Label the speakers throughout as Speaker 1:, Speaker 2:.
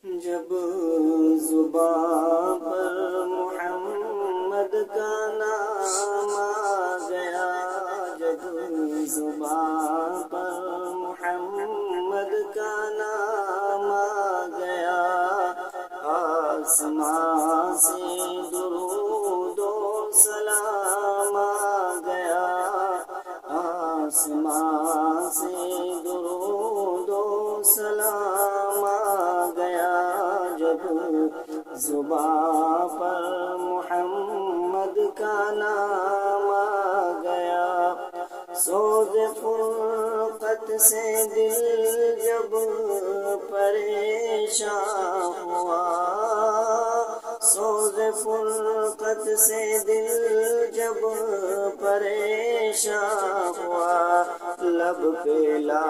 Speaker 1: جب زباں پر محمد کا نام آ گیا، جب زباں پر محمد کا نام آ گیا، آسمان سے درود و سلام آ گیا، آسمان سے درود و سلام آ گیا، جب زباں پر محمد کا نام آ گیا۔ سوز فرقت سے دل جب پریشان ہوا، سوز فرقت سے دل جب پریشان ہوا، لب پہ لا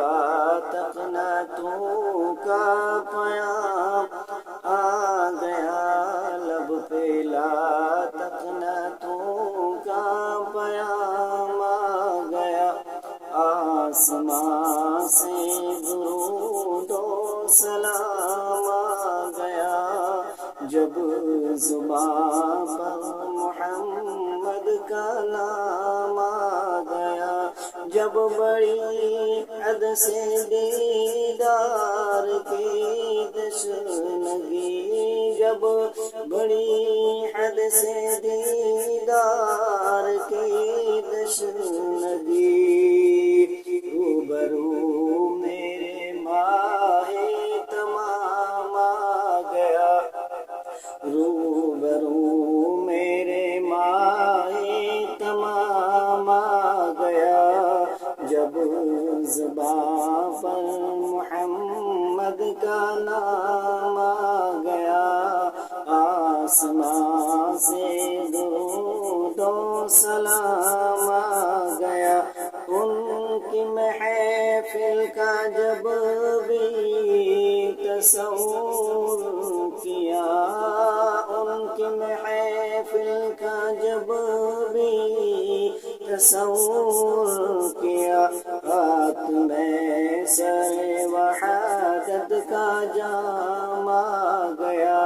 Speaker 1: تقنطوں کا پیام آ گیا، لب پہ لا تقنطوں کا پیام آ گیا، آسمان سے درود و سلام آ گیا، جب زباں پر محمد کا نام آ گیا، جب بڑی حد سے دیدار کی تشنگی، جب بڑی حد سے دیدار کی تشنگی، روبرو میرے ماہ تمام آ گیا، روبرو میرے ماہ تمام آ گیا، جب زباں پر محمد کا نام آ گیا، آسمان سے درود و سلام آ گیا، ان کی محفل کا جب بھی تصور کیا، ان کی محفل کا جب بھی تصور کیا، ہاتھ میں سر وحدت کا جام آ گیا،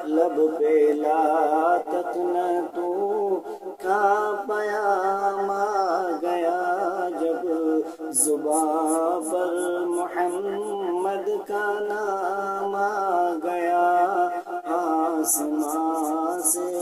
Speaker 1: لب پہ لا تقنطوں کا پیام آ گیا، جب زباں پر محمد کا نام آ گیا، آسمان سے